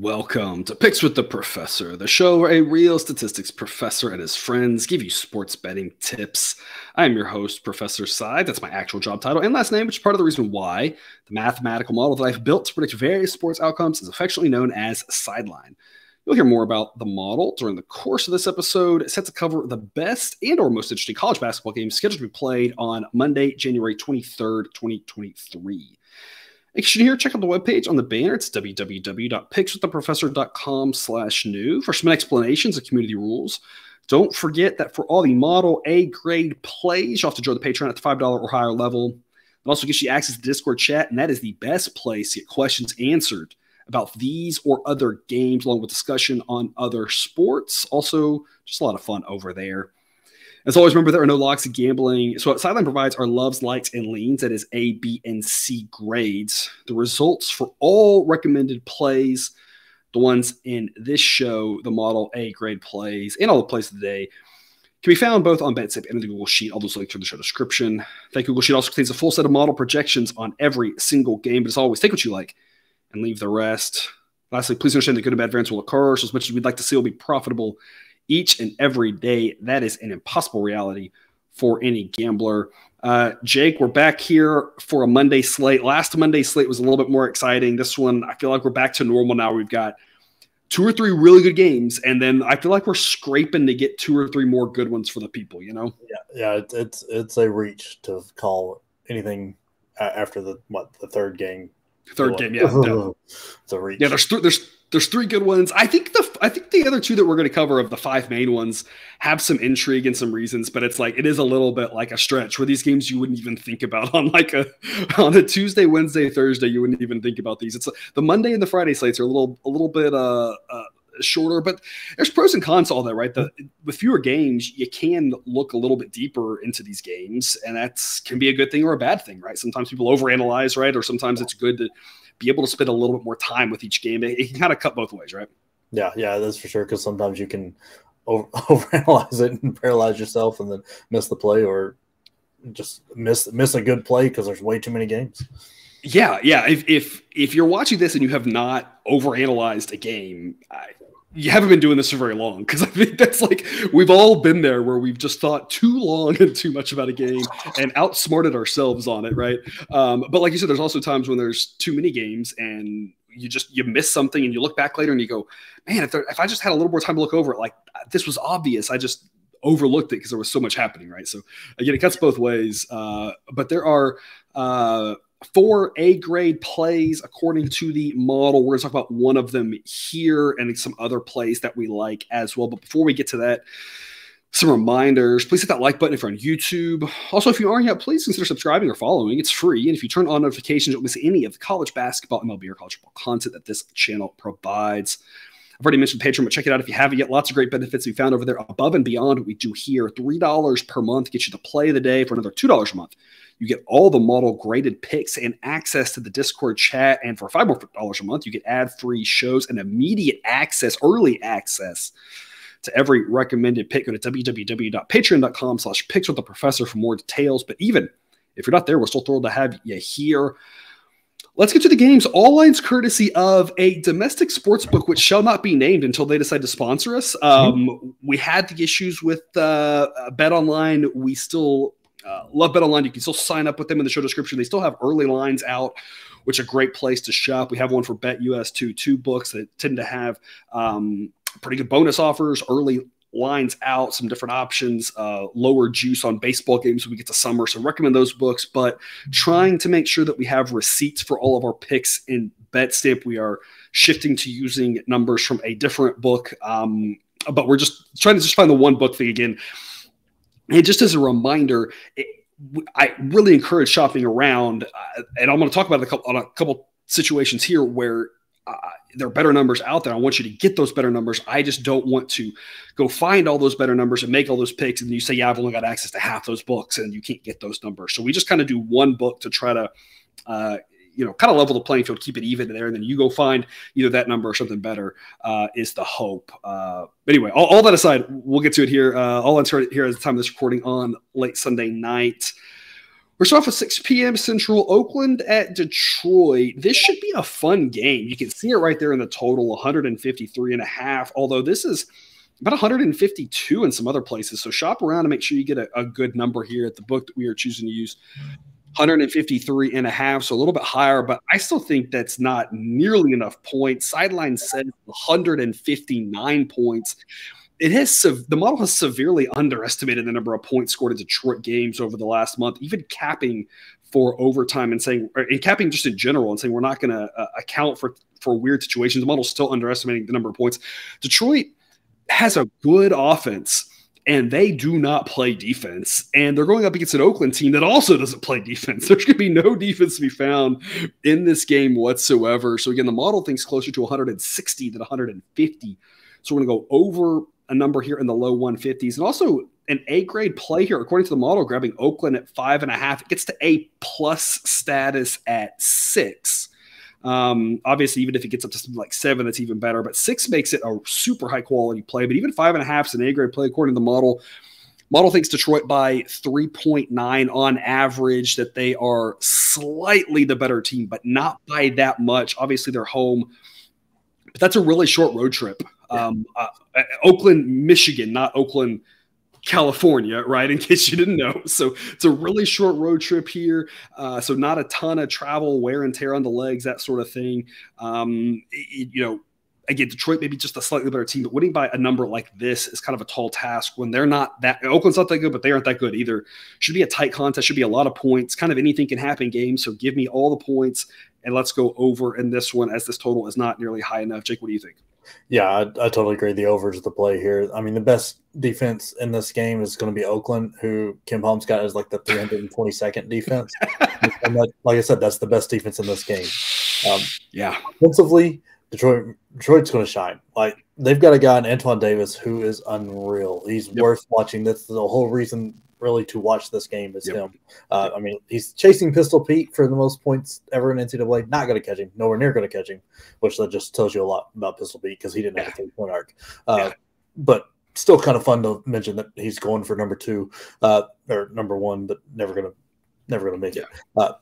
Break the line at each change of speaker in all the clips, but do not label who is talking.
Welcome to Picks with the Professor, the show where a real statistics professor and his friends give you sports betting tips. I am your host, Professor Side. That's my actual job title and last name, which is part of the reason why the mathematical model that I've built to predict various sports outcomes is affectionately known as Sideline. You'll hear more about the model during the course of this episode. It's set to cover the best and or most interesting college basketball games scheduled to be played on Monday, January 23rd, 2023. You should hear, check out the webpage on the banner. It's www.pickswiththeprofessor.com/new for some explanations of community rules. Don't forget that for all the model A grade plays, you'll have to join the Patreon at the $5 or higher level. It also gets you access to Discord chat, and that is the best place to get questions answered about these or other games, along with discussion on other sports. Also, just a lot of fun over there. As always, remember there are no locks in gambling. So what Sideline provides are loves, likes, and leans. That is A, B, and C grades. The results for all recommended plays, the ones in this show, the model A grade plays, and all the plays of the day, can be found both on BetSip and in the Google Sheet. All those links are in the show description. That Google Sheet also contains a full set of model projections on every single game. But as always, take what you like and leave the rest. Lastly, please understand that good and bad variance will occur. So as much as we'd like to see it will be profitable each and every day, that is an impossible reality for any gambler. Jake, we're back here for a Monday slate. Last Monday slate was a little bit more exciting. This one, I feel like we're back to normal now. We've got 2 or 3 really good games, and then I feel like we're scraping to get 2 or 3 more good ones for the people, you know?
Yeah, it's a reach to call anything after the third game.
Third game, yeah.
It's a reach.
Yeah, there's 3 good ones. I think the other 2 that we're going to cover of the 5 main ones have some intrigue and some reasons, but it's like it is a little bit like a stretch where these games you wouldn't even think about on a Tuesday, Wednesday, Thursday. You wouldn't even think about these. It's the Monday and the Friday slates are a little bit shorter, but there's pros and cons to all that, right? With fewer games, you can look a little bit deeper into these games, and that can be a good thing or a bad thing, right? Sometimes people overanalyze, right? Or sometimes it's good to be able to spend a little bit more time with each game. It can kind of cut both ways, right?
Yeah, that's for sure, because sometimes you can overanalyze it and paralyze yourself and then miss the play, or just miss a good play because there's way too many games.
Yeah. If you're watching this and you have not overanalyzed a game, you haven't been doing this for very long, because I think that's like we've all been there where we've just thought too long and too much about a game and outsmarted ourselves on it, right? But like you said, there's also times when there's too many games and you miss something and you look back later and you go, man, if I just had a little more time to look over it, like this was obvious. I just overlooked it because there was so much happening, right? So again, it cuts both ways. But there are 4 A grade plays according to the model. We're going to talk about one of them here and some other plays that we like as well. But before we get to that, some reminders. Please hit that like button if you're on YouTube. Also, if you aren't yet, please consider subscribing or following. It's free. And if you turn on notifications, you'll miss any of the college basketball, MLB, or college football content that this channel provides. I've already mentioned Patreon, but check it out if you haven't yet. Lots of great benefits we found over there above and beyond what we do here. $3 per month gets you the play of the day. For another $2 a month, you get all the model graded picks and access to the Discord chat. And for $5 more a month, you get ad-free shows and immediate access, early access to every recommended pick. Go to www.patreon.com/pickswiththeprofessor for more details. But even if you're not there, we're still thrilled to have you here. Let's get to the games. All lines courtesy of a domestic sports book, which shall not be named until they decide to sponsor us. We had the issues with Bet Online. We still love Bet Online. You can still sign up with them in the show description. They still have early lines out, which is a great place to shop. We have one for Bet US 2 books that tend to have pretty good bonus offers, early lines out, some different options, lower juice on baseball games when we get to summer. So recommend those books, but trying to make sure that we have receipts for all of our picks in BetStamp. We are shifting to using numbers from a different book, but we're just trying to find the one book thing again. And just as a reminder, I really encourage shopping around, and I'm going to talk about a couple situations here where there are better numbers out there. I want you to get those better numbers. I just don't want to go find all those better numbers and make all those picks, and you say, yeah, I've only got access to half those books, and you can't get those numbers. So we just kind of do one book to try to kind of level the playing field, keep it even there, and then you go find either that number or something better is the hope. Anyway, all that aside, we'll get to it here. All on here at the time of this recording on late Sunday night. We're starting off at 6 p.m. Central, Oakland at Detroit. This should be a fun game. You can see it right there in the total, 153.5, although this is about 152 in some other places. So shop around and make sure you get a good number here at the book that we are choosing to use. 153.5, so a little bit higher, but I still think that's not nearly enough points. Sideline said 159 points. The model has severely underestimated the number of points scored in Detroit games over the last month, even capping for overtime and capping just in general and saying we're not going to account for weird situations. The model's still underestimating the number of points. Detroit has a good offense, and they do not play defense. And they're going up against an Oakland team that also doesn't play defense. There's going to be no defense to be found in this game whatsoever. So again, the model thinks closer to 160 than 150. So we're going to go over a number here in the low 150s. And also an A-grade play here, according to the model, grabbing Oakland at 5.5. It gets to A+ status at 6. Obviously, even if it gets up to something like 7, that's even better. But 6 makes it a super high-quality play. But even 5.5 is an A-grade play, according to the model. Model thinks Detroit by 3.9 on average, that they are slightly the better team, but not by that much. Obviously, they're home. But that's a really short road trip. Oakland, Michigan, not Oakland, California, right? In case you didn't know. So it's a really short road trip here. So not a ton of travel, wear and tear on the legs, that sort of thing. Again, Detroit maybe just a slightly better team, but winning by a number like this is kind of a tall task when they're not that. Oakland's not that good, but they aren't that good either. Should be a tight contest, should be a lot of points. Kind of anything can happen game. So give me all the points and let's go over in this one, as this total is not nearly high enough. Jake, what do you think?
Yeah, I totally agree. The over is the play here. I mean, the best defense in this game is going to be Oakland, who Kim Holmes got as like the 322nd defense. And like I said, that's the best defense in this game. Offensively, Detroit's going to shine. Like, they've got a guy in Antoine Davis who is unreal. He's worth watching. That's the whole reason really to watch this game is him. I mean, he's chasing Pistol Pete for the most points ever in NCAA. Not going to catch him. Nowhere near going to catch him, which that just tells you a lot about Pistol Pete because he didn't have a 3-point arc. But still kind of fun to mention that he's going for number 2 or number 1, but never going to make it.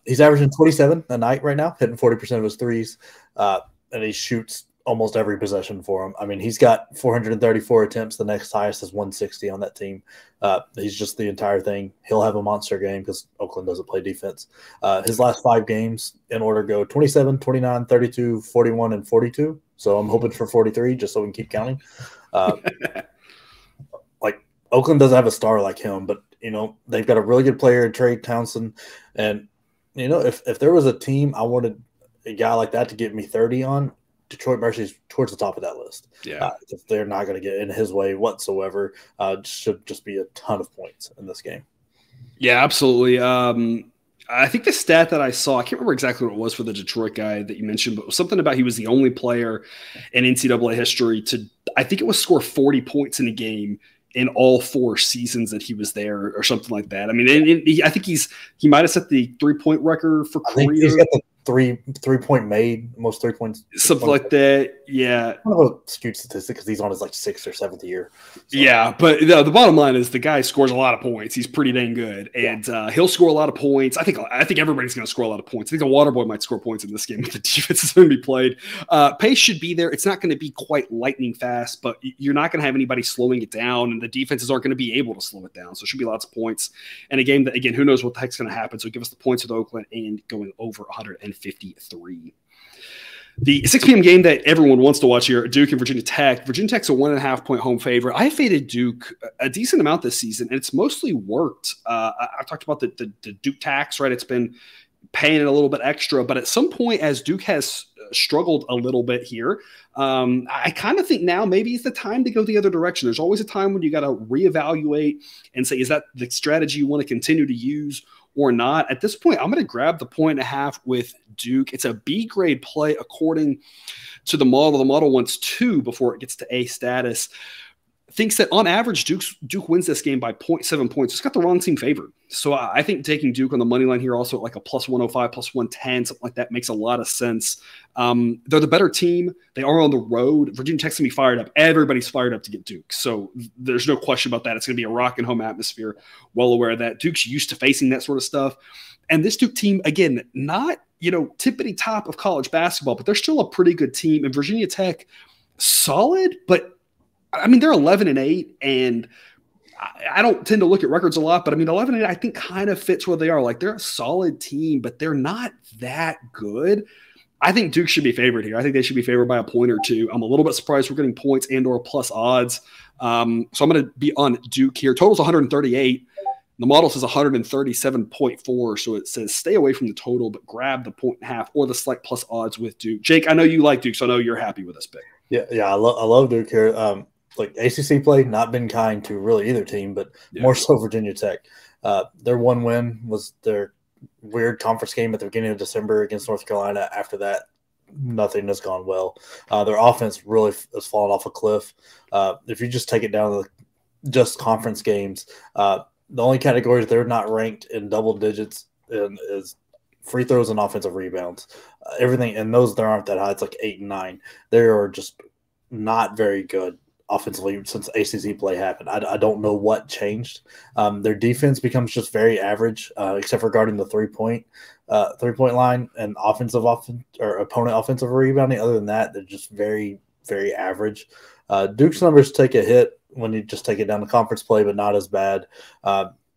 He's averaging 27 a night right now, hitting 40% of his threes, and he shoots almost every possession for him. I mean, he's got 434 attempts. The next highest is 160 on that team. He's just the entire thing. He'll have a monster game because Oakland doesn't play defense. His last 5 games in order go 27, 29, 32, 41, and 42. So I'm hoping for 43 just so we can keep counting. Like, Oakland doesn't have a star like him, but, they've got a really good player in Trey Townsend. And, if there was a team I wanted a guy like that to get me 30 on, Detroit Mercy's towards the top of that list. If they're not going to get in his way whatsoever, should just be a ton of points in this game.
Yeah, absolutely. I think the stat that I saw, I can't remember exactly what it was for the Detroit guy that you mentioned, but it was something about he was the only player in NCAA history to, I think it was score 40 points in a game in all 4 seasons that he was there or something like that. I mean, I think he might have set the 3-point record for career.
He's got the three-point made, most 3 points.
Something like that, yeah.
Kind of a skewed statistic because he's on his 6th or 7th year. So.
Yeah, but the bottom line is the guy scores a lot of points. He's pretty dang good, and he'll score a lot of points. I think everybody's going to score a lot of points. I think the Waterboy might score points in this game if the defense is going to be played. Pace should be there. It's not going to be quite lightning fast, but you're not going to have anybody slowing it down, and the defenses aren't going to be able to slow it down. So it should be lots of points. And a game that, again, who knows what the heck's going to happen. So give us the points with Oakland and going over 153. The 6 p.m. game that everyone wants to watch here, Duke and Virginia Tech. Virginia Tech's a 1.5-point home favorite. I faded Duke a decent amount this season, and it's mostly worked. I talked about the Duke tax, right? It's been paying it a little bit extra, but at some point, as Duke has struggled a little bit here, I kind of think now maybe it's the time to go the other direction. There's always a time when you got to reevaluate and say, is that the strategy you want to continue to use or not? At this point, I'm going to grab the 1.5 with Duke. It's a B grade play according to the model. The model wants 2 before it gets to A status. thinks that on average Duke wins this game by 0.7 points. It's got the wrong team favored. So I think taking Duke on the money line here also at like a plus 105, plus 110, something like that makes a lot of sense. They're the better team. They are on the road. Virginia Tech's going to be fired up. Everybody's fired up to get Duke. So there's no question about that. It's going to be a rockin' home atmosphere. Well aware of that. Duke's used to facing that sort of stuff. And this Duke team, again, not, tippity top of college basketball, but they're still a pretty good team. And Virginia Tech, solid, but I mean, they're 11-8, and I don't tend to look at records a lot, but I mean, 11-8, I think kind of fits where they are. Like, they're a solid team, but they're not that good. I think Duke should be favored here. I think they should be favored by a point or two. I'm a little bit surprised we're getting points and or plus odds. So I'm going to be on Duke here. Total's 138. The model says 137.4, so it says stay away from the total, but grab the 1.5 or the slight plus odds with Duke. Jake, I know you like Duke, so I know you're happy with this pick.
Yeah, I love Duke here. Like ACC play, not been kind to really either team, but more so Virginia Tech. Their one win was their weird conference game at the beginning of December against North Carolina. After that, nothing has gone well. Their offense really has fallen off a cliff. If you just take it down to just conference games, the only categories they're not ranked in double digits is free throws and offensive rebounds. Everything, and those there aren't that high. It's like 8 and 9. They are just not very good offensively since ACC play happened. I don't know what changed. Their defense becomes just very average, except regarding the 3-point line and opponent offensive rebounding. Other than that, they're just very, very average. Duke's numbers take a hit when you just take it down to conference play, but not as bad.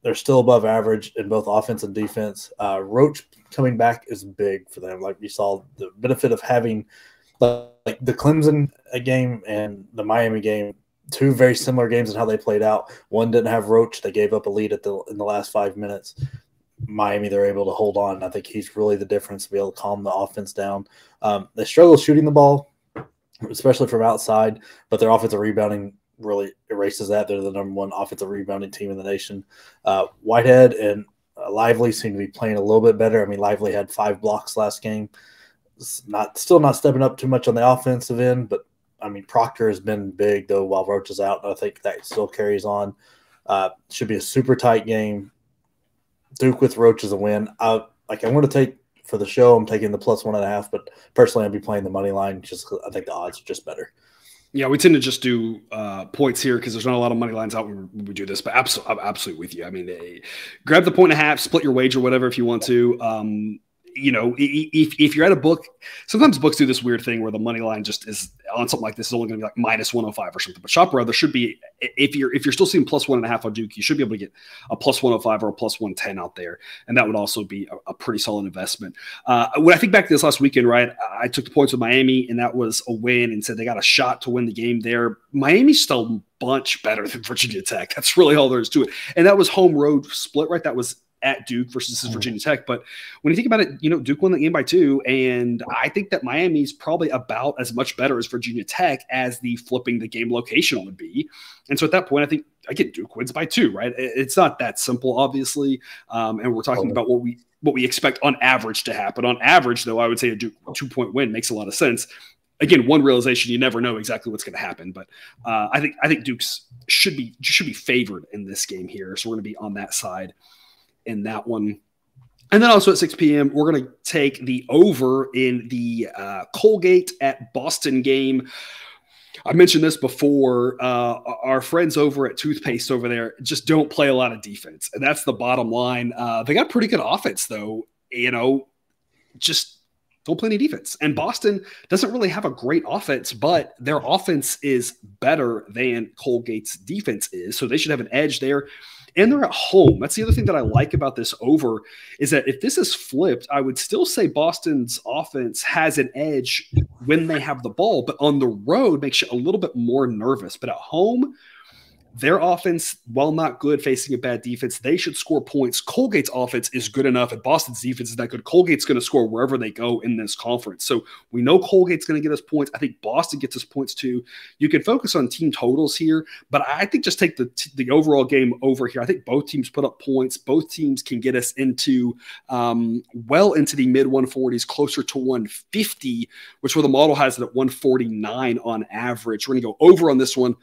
They're still above average in both offense and defense. Roach coming back is big for them. Like you saw the benefit of having like the Clemson game and the Miami game, two very similar games in how they played out. One didn't have Roach. They gave up a lead in the last 5 minutes. Miami, they're able to hold on. I think he's really the difference to be able to calm the offense down. They struggle shooting the ball, especially from outside, but their offensive rebounding really erases that. They're the number one offensive rebounding team in the nation. Whitehead and Lively seem to be playing a little bit better. I mean, Lively had 5 blocks last game. Still not stepping up too much on the offensive end, but I mean, Proctor has been big though while Roach is out. And I think that still carries on. Should be a super tight game. Duke with Roach is a win. I'm going to take for the show. I'm taking the plus 1.5, but personally, I'll be playing the money line just because I think the odds are just better.
Yeah, we tend to just do points here because there's not a lot of money lines out when we do this. But I'm absolutely with you. I mean, grab the 1.5, split your wager, whatever, if you want to. If you're at a book, sometimes books do this weird thing where the money line just is on something like this is only going to be like minus 105 or something. But Shop Around, there should be, if you're still seeing plus 1.5 on Duke, you should be able to get a plus 105 or a plus 110 out there. And that would also be a pretty solid investment. When I think back to this last weekend, right, I took the points with Miami and that was a win and said they got a shot to win the game there. Miami's still a bunch better than Virginia Tech. That's really all there is to it. And that was home road split, right? That was at Duke versus Virginia Tech. But when you think about it, Duke won the game by 2. And I think that Miami's probably about as much better as Virginia Tech as the flipping the game location would be. And so at that point, I think, again, Duke wins by 2, right? It's not that simple, obviously. And we're talking about what we expect on average to happen. On average, though, I would say a Duke 2-point win makes a lot of sense. Again, one realization, you never know exactly what's going to happen. But I think Duke's should be favored in this game here. So we're going to be on that side in that one. And then also at 6 p.m., we're going to take the over in the Colgate at Boston game. I mentioned this before. Our friends over at Toothpaste over there just don't play a lot of defense. And that's the bottom line. They got pretty good offense, though. Just don't play any defense. And Boston doesn't really have a great offense, but their offense is better than Colgate's defense is. So they should have an edge there. And they're at home. That's the other thing that I like about this over is that if this is flipped, I would still say Boston's offense has an edge when they have the ball, but on the road makes you a little bit more nervous. But at home, their offense, while not good, facing a bad defense, they should score points. Colgate's offense is good enough, and Boston's defense is not good. Colgate's going to score wherever they go in this conference. So we know Colgate's going to get us points. I think Boston gets us points too. You can focus on team totals here, but I think just take the overall game over here. I think both teams put up points. Both teams can get us into well into the mid-140s, closer to 150, which where the model has it at 149 on average. We're going to go over on this one.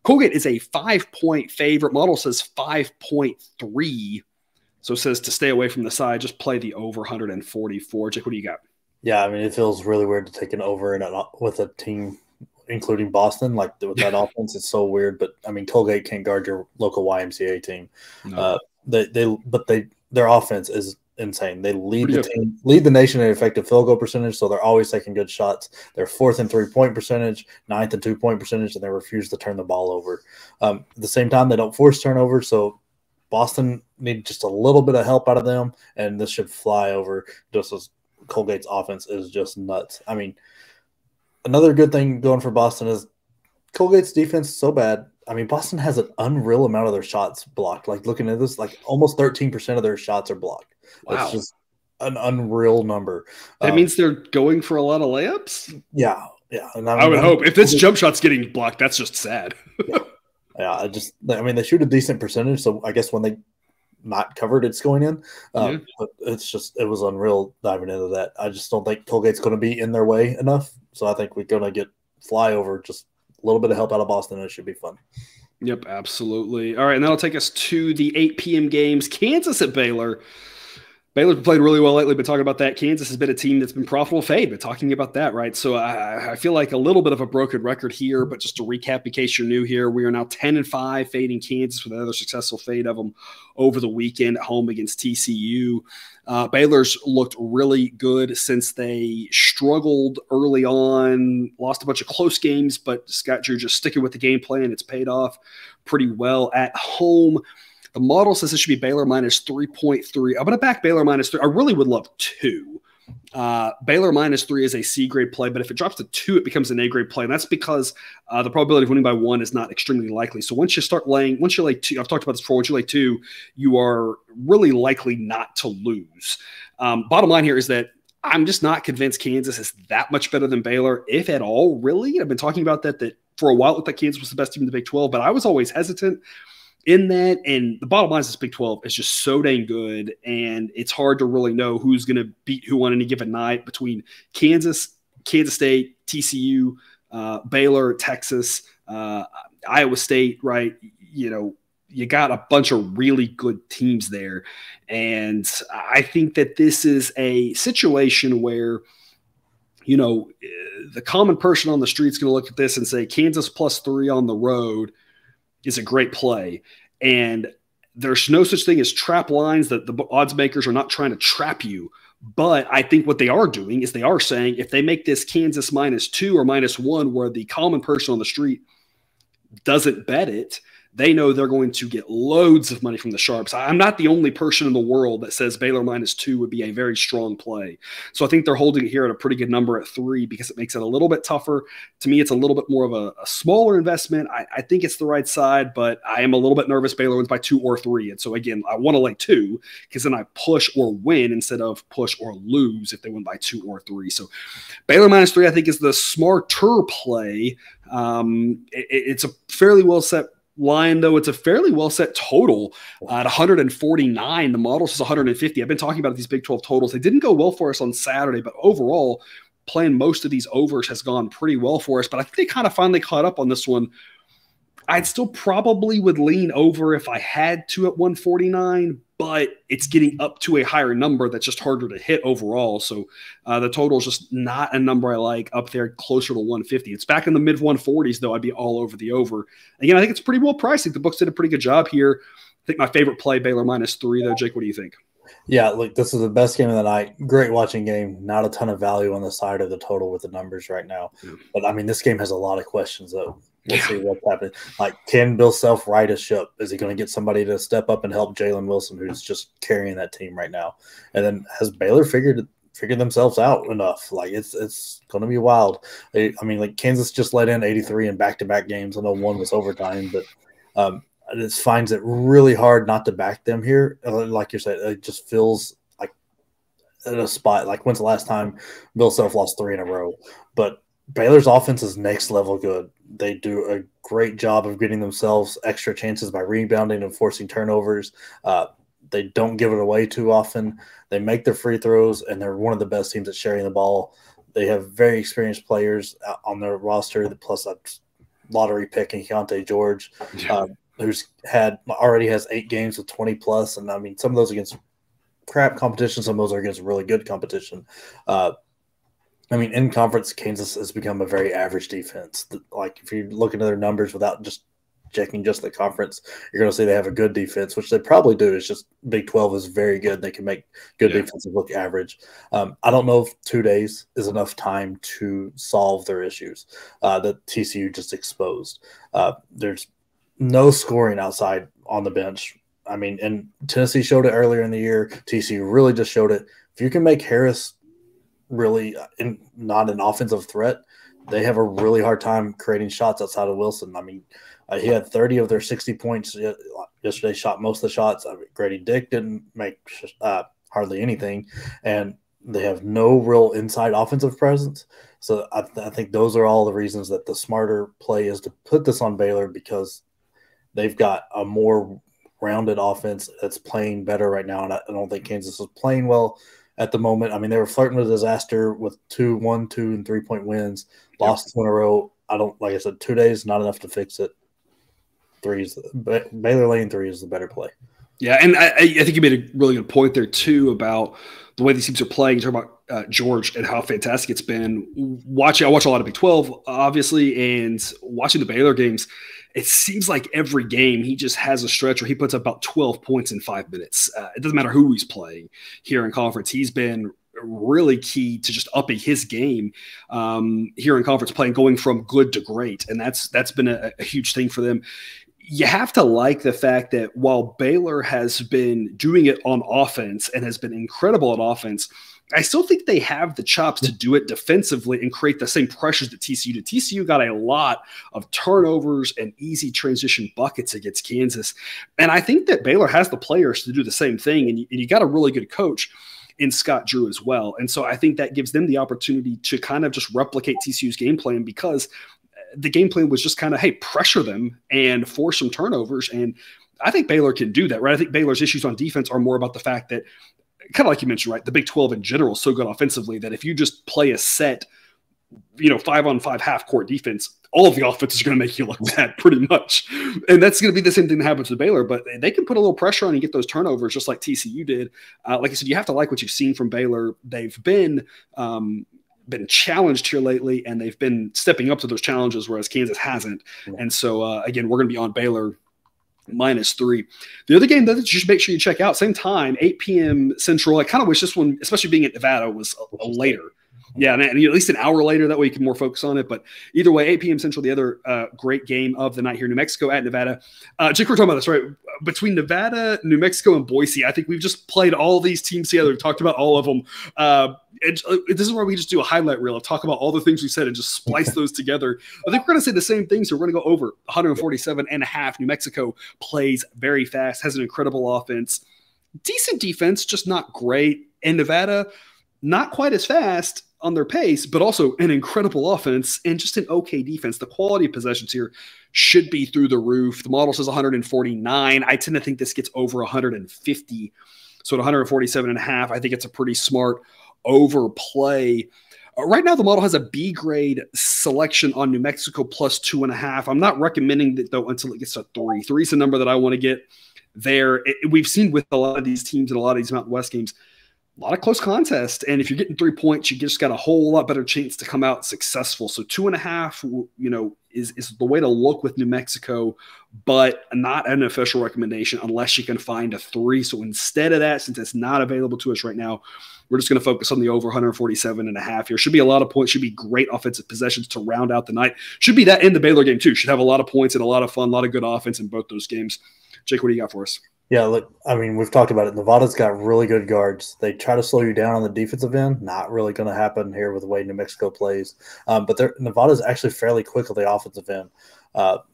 Colgate is a 5-point favorite. Model says 5.3. So it says to stay away from the side, just play the over 144. Jake, what do you got?
Yeah, I mean, it feels really weird to take an over with a team, including Boston, like with that offense. It's so weird. But I mean, Colgate can't guard your local YMCA team.
No.
Their offense is insane. They lead the nation in effective field goal percentage, so they're always taking good shots. They're 4th in 3-point percentage, 9th in 2-point percentage, and they refuse to turn the ball over. At the same time, they don't force turnovers, so Boston need just a little bit of help out of them, and this should fly over just as Colgate's offense is just nuts. I mean, another good thing going for Boston is Colgate's defense is so bad. I mean, Boston has an unreal amount of their shots blocked. Like, looking at this, like almost 13% of their shots are blocked.
Wow.
That's just an unreal number.
That means they're going for a lot of layups?
Yeah. And
I would hope. If this jump shot's getting blocked, that's just sad.
I mean, they shoot a decent percentage, so I guess when they not covered, it's going in. But it was unreal diving into that. I just don't think Colgate's going to be in their way enough. So I think we're going to get flyover, just a little bit of help out of Boston, and it should be fun.
Yep, absolutely. All right, and that'll take us to the 8 p.m. games. Kansas at Baylor. Baylor's played really well lately. Been talking about that. Kansas has been a team that's been profitable fade. Been talking about that, right? So I feel like a little bit of a broken record here, but just to recap in case you're new here, we are now 10-5 fading Kansas with another successful fade of them over the weekend at home against TCU. Baylor's looked really good since they struggled early on, lost a bunch of close games, but Scott Drew just sticking with the game plan. It's paid off pretty well at home. The model says it should be Baylor minus 3.3. I'm going to back Baylor minus 3. I really would love 2. Baylor minus 3 is a C grade play, but if it drops to 2, it becomes an A grade play. And that's because the probability of winning by 1 is not extremely likely. So once you lay 2, I've talked about this before, once you lay 2, you are really likely not to lose. Bottom line here is that I'm just not convinced Kansas is that much better than Baylor, if at all, really. I've been talking about that for a while. It looked like Kansas was the best team in the Big 12, but I was always hesitant in that. And the bottom line is this Big 12 is just so dang good, and it's hard to really know who's going to beat who on any given night between Kansas, Kansas State, TCU, Baylor, Texas, Iowa State, right? You got a bunch of really good teams there. And I think that this is a situation where, the common person on the street is going to look at this and say Kansas plus 3 on the road is a great play. And there's no such thing as trap lines, that the odds makers are not trying to trap you. But I think what they are doing is they are saying if they make this Kansas minus 2 or minus 1, where the common person on the street doesn't bet it, they know they're going to get loads of money from the sharps. I'm not the only person in the world that says Baylor minus 2 would be a very strong play. So I think they're holding it here at a pretty good number at 3 because it makes it a little bit tougher. To me, it's a little bit more of a smaller investment. I think it's the right side, but I am a little bit nervous Baylor wins by 2 or 3. And so, again, I want to lay 2 because then I push or win instead of push or lose if they win by 2 or 3. So Baylor minus 3, I think, is the smarter play. It's a fairly well set line, though. It's a fairly well set total at 149. The model says 150. I've been talking about these Big 12 totals. They didn't go well for us on Saturday, but overall, playing most of these overs has gone pretty well for us. But I think they kind of finally caught up on this one. I'd still probably would lean over if I had to at 149, but it's getting up to a higher number that's just harder to hit overall. So the total is just not a number I like, up there closer to 150. It's back in the mid 140s, though. I'd be all over the over. Again, I think it's pretty well priced. I think the books did a pretty good job here. I think my favorite play, Baylor minus 3, though. Jake, what do you think?
Yeah, look, this is the best game of the night. Great watching game. Not a ton of value on the side of the total with the numbers right now. Yeah. But, I mean, this game has a lot of questions, though. We'll see what's happening. Like, can Bill Self right a ship? Is he going to get somebody to step up and help Jalen Wilson, who's just carrying that team right now? And then has Baylor figured themselves out enough? Like, it's going to be wild. I mean, like, Kansas just let in 83 in back-to-back games. I know one was overtime, but it finds it really hard not to back them here. Like you said, it just feels like at a spot. Like, when's the last time Bill Self lost 3 in a row? But Baylor's offense is next level good. They do a great job of getting themselves extra chances by rebounding and forcing turnovers. They don't give it away too often. They make their free throws, and they're one of the best teams at sharing the ball. They have very experienced players on their roster. Plus, lottery pick in Keontae George, who's already has 8 games with 20 plus, and I mean some of those against crap competition, some of those are against really good competition. I mean, in conference, Kansas has become a very average defense. Like, if you look into their numbers without just checking just the conference, you're going to see they have a good defense, which they probably do. It's just Big 12 is very good. They can make good defenses look average. I don't know if 2 days is enough time to solve their issues that TCU just exposed. There's no scoring outside on the bench. I mean, and Tennessee showed it earlier in the year. TCU really just showed it. If you can make Harris really not an offensive threat, they have a really hard time creating shots outside of Wilson. I mean, he had 30 of their 60 points yesterday, shot most of the shots. I mean, Grady Dick didn't make hardly anything, and they have no real inside offensive presence. So I think those are all the reasons that the smarter play is to put this on Baylor, because they've got a more rounded offense that's playing better right now, and I don't think Kansas is playing well at the moment. I mean, they were flirting with disaster with 1, 2, and 3-point wins, lost 2 in a row. Like I said, 2 days, not enough to fix it. Baylor lane 3 is the better play.
Yeah, and I think you made a really good point there, too, about the way these teams are playing. You talk about George and how fantastic it's been. I watch a lot of Big 12, obviously, and watching the Baylor games, it seems like every game he just has a stretch where he puts up about 12 points in 5 minutes. It doesn't matter who he's playing here in conference. He's been really key to just upping his game here in conference, going from good to great. And that's been a huge thing for them. You have to like the fact that while Baylor has been doing it on offense and has been incredible at offense, I still think they have the chops to do it defensively and create the same pressures that TCU did. TCU got a lot of turnovers and easy transition buckets against Kansas. And I think that Baylor has the players to do the same thing. And you got a really good coach in Scott Drew as well. And so I think that gives them the opportunity to kind of just replicate TCU's game plan, because the game plan was just kind of, hey, pressure them and force some turnovers. And I think Baylor can do that, right? I think Baylor's issues on defense are more about the fact that, kind of like you mentioned, right, the Big 12 in general is so good offensively that if you just play a set, 5-on-5 half-court defense, all of the offenses are going to make you look bad pretty much. And that's going to be the same thing that happens to Baylor, but they can put a little pressure on and get those turnovers just like TCU did. Like I said, you have to like what you've seen from Baylor. They've been challenged here lately, and they've been stepping up to those challenges, whereas Kansas hasn't. And so, again, we're going to be on Baylor -3. The other game that you should make sure you check out, same time, 8 p.m. Central. I kind of wish this one, especially being at Nevada, was later. Yeah, and at least an hour later. That way you can more focus on it. But either way, 8 p.m. Central, the other great game of the night here, New Mexico at Nevada. Jake, we're talking about this, right? Between Nevada, New Mexico, and Boise, I think we've just played all these teams together. We've talked about all of them. This is where we just do a highlight reel of talk about all the things we said and just splice those together. I think we're going to say the same thing. So we're going to go over 147.5. New Mexico plays very fast, has an incredible offense, decent defense, just not great. And Nevada, not quite as fast on their pace, but also an incredible offense and just an okay defense. The quality of possessions here should be through the roof. The model says 149. I tend to think this gets over 150. So at 147.5, I think it's a pretty smart overplay. Right now, the model has a B grade selection on New Mexico +2.5. I'm not recommending that, though, until it gets to 3. 3 is the number that I want to get there. We've seen with a lot of these teams and a lot of these Mountain West games, a lot of close contest. And if you're getting 3 points, you just got a whole lot better chance to come out successful. So 2.5, is the way to look with New Mexico, but not an official recommendation unless you can find a 3. So instead of that, since it's not available to us right now, we're just going to focus on the over 147.5 here. Should be a lot of points. Should be great offensive possessions to round out the night. Should be that in the Baylor game too. Should have a lot of points and a lot of fun, a lot of good offense in both those games. Jake, what do you got for us?
Yeah, look, I mean, we've talked about it. Nevada's got really good guards. They try to slow you down on the defensive end. Not really going to happen here with the way New Mexico plays. But Nevada's actually fairly quick on the offensive end.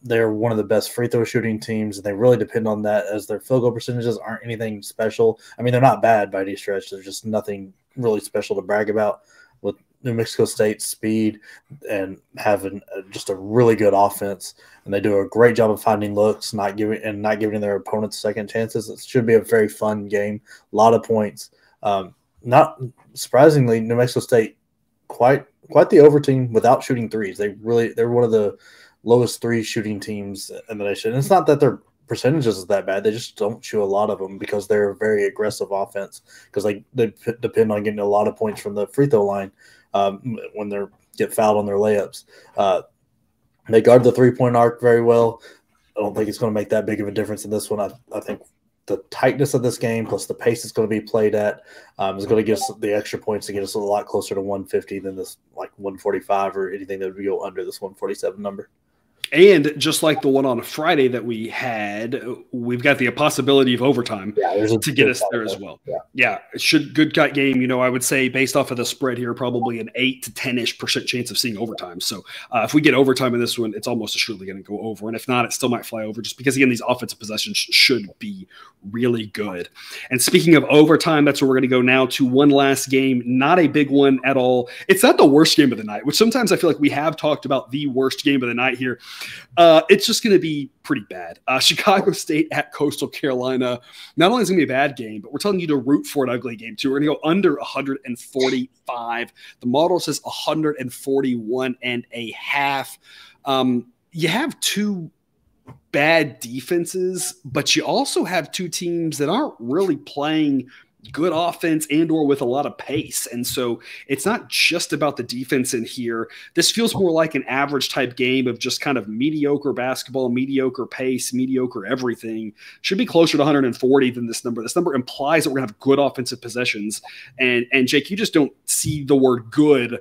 They're one of the best free throw shooting teams, and they really depend on that, as their field goal percentages aren't anything special. I mean, they're not bad by any stretch. There's just nothing really special to brag about. With New Mexico State's speed and having just a really good offense, and they do a great job of finding looks, not giving their opponents second chances. It should be a very fun game, a lot of points. Not surprisingly, New Mexico State quite the over team without shooting threes. They're one of the lowest 3 shooting teams in the nation. And it's not that their percentages is that bad. They just don't shoot a lot of them because they're a very aggressive offense because they depend on getting a lot of points from the free throw line when they get fouled on their layups. They guard the 3-point arc very well. I don't think it's going to make that big of a difference in this one. I think the tightness of this game plus the pace it's going to be played at is going to give us the extra points to get us a lot closer to 150 than this like 145 or anything that would go under this 147 number.
And just like the one on Friday that we had, we've got the possibility of overtime to get us there as well. Yeah, good gut game. I would say based off of the spread here, probably an 8 to 10% chance of seeing overtime. So if we get overtime in this one, it's almost assuredly going to go over. And if not, it still might fly over just because, again, these offensive possessions should be really good. And speaking of overtime, that's where we're going to go now to one last game. Not a big one at all. It's not the worst game of the night, which sometimes I feel like we have talked about the worst game of the night here. It's just going to be pretty bad. Chicago State at Coastal Carolina. Not only is it going to be a bad game, but we're telling you to root for an ugly game too. We're going to go under 145. The model says 141.5. You have 2 bad defenses, but you also have 2 teams that aren't really playing good offense and or with a lot of pace. And so it's not just about the defense in here. This feels more like an average type game of just kind of mediocre basketball, mediocre pace, mediocre everything. Should be closer to 140 than this number. This number implies that we're going to have good offensive possessions. And Jake, you just don't see the word good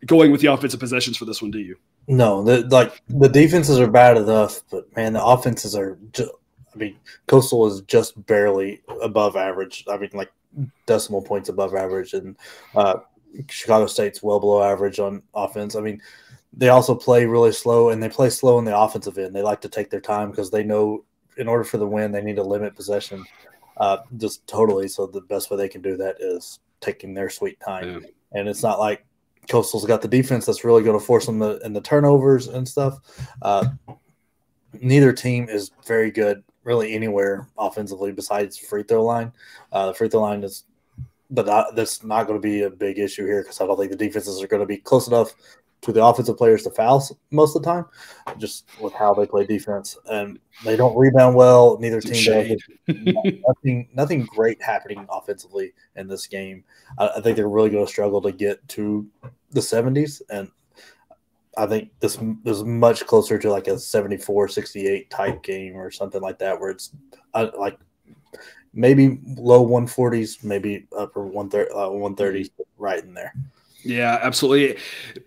going with the offensive possessions for this one, do you?
No, the defenses are bad enough, but man, the offenses are just, Coastal is just barely above average. Like decimal points above average, and Chicago State's well below average on offense. They also play really slow, and they play slow in the offensive end. They like to take their time because they know in order for the win, they need to limit possession just totally. So the best way they can do that is taking their sweet time. Yeah. And it's not like Coastal's got the defense that's really going to force them in the turnovers and stuff. Neither team is very good really anywhere offensively besides free throw line. The free throw line is – but that's not going to be a big issue here because I don't think the defenses are going to be close enough to the offensive players to foul most of the time, just with how they play defense. And they don't rebound well. Neither team does. Nothing great happening offensively in this game. I think they're really going to struggle to get to the 70s, and I think this is much closer to like a 74-68 type game or something like that, where it's like maybe low 140s, maybe upper 130s, right in there.
Yeah, absolutely.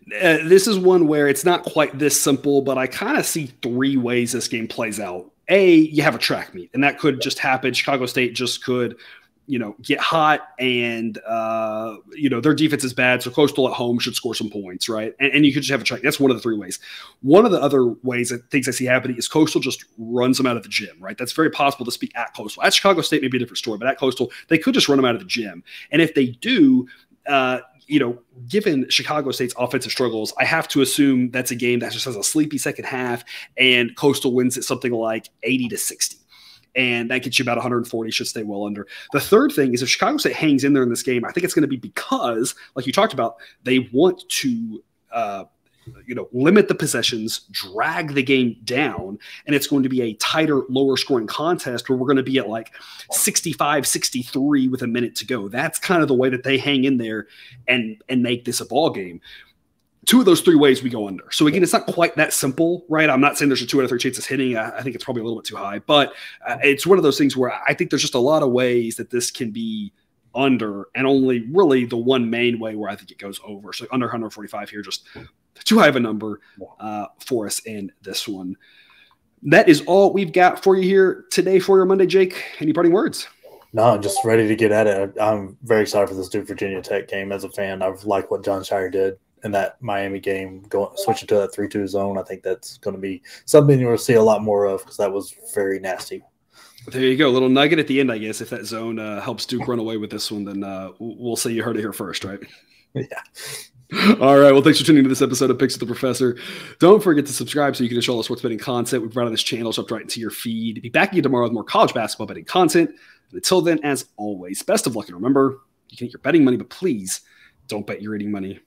This is one where it's not quite this simple, but I kind of see 3 ways this game plays out. You have a track meet, and that could just happen. Chicago State just could get hot and, their defense is bad. So Coastal at home should score some points, right? And you could just have a track. That's one of the 3 ways. One of the other ways that things I see happening is Coastal just runs them out of the gym, right? That's very possible to speak at Coastal. At Chicago State, maybe a different story, but at Coastal, they could just run them out of the gym. And if they do, given Chicago State's offensive struggles, I have to assume that's a game that just has a sleepy second half and Coastal wins it something like 80-60. And that gets you about 140, should stay well under. The third thing is if Chicago State hangs in there in this game, I think it's going to be because, like you talked about, they want to limit the possessions, drag the game down, and it's going to be a tighter, lower scoring contest where we're going to be at like 65-63 with a minute to go. That's kind of the way that they hang in there and make this a ball game. 2 of those 3 ways we go under. So again, it's not quite that simple, right? I'm not saying there's a 2 out of 3 chances hitting. I think it's probably a little bit too high, but it's one of those things where I think there's just a lot of ways that this can be under, and only really the one main way where I think it goes over. So under 145 here, just too high of a number for us in this one. That is all we've got for you here today for your Monday, Jake. Any parting words?
No, I'm just ready to get at it. I'm very excited for this Duke Virginia Tech game. As a fan, I've liked what John Shire did in that Miami game, switching to that 3-2 zone. I think that's going to be something you'll see a lot more of because that was very nasty.
There you go. A little nugget at the end, I guess. If that zone helps Duke run away with this one, then we'll say you heard it here first, right?
Yeah.
All right. Well, thanks for tuning into this episode of Picks with the Professor. Don't forget to subscribe so you can enjoy all the sports betting content we've brought on this channel. It's up right into your feed. Be back again tomorrow with more college basketball betting content. And until then, as always, best of luck. And remember, you can get your betting money, but please don't bet your eating money.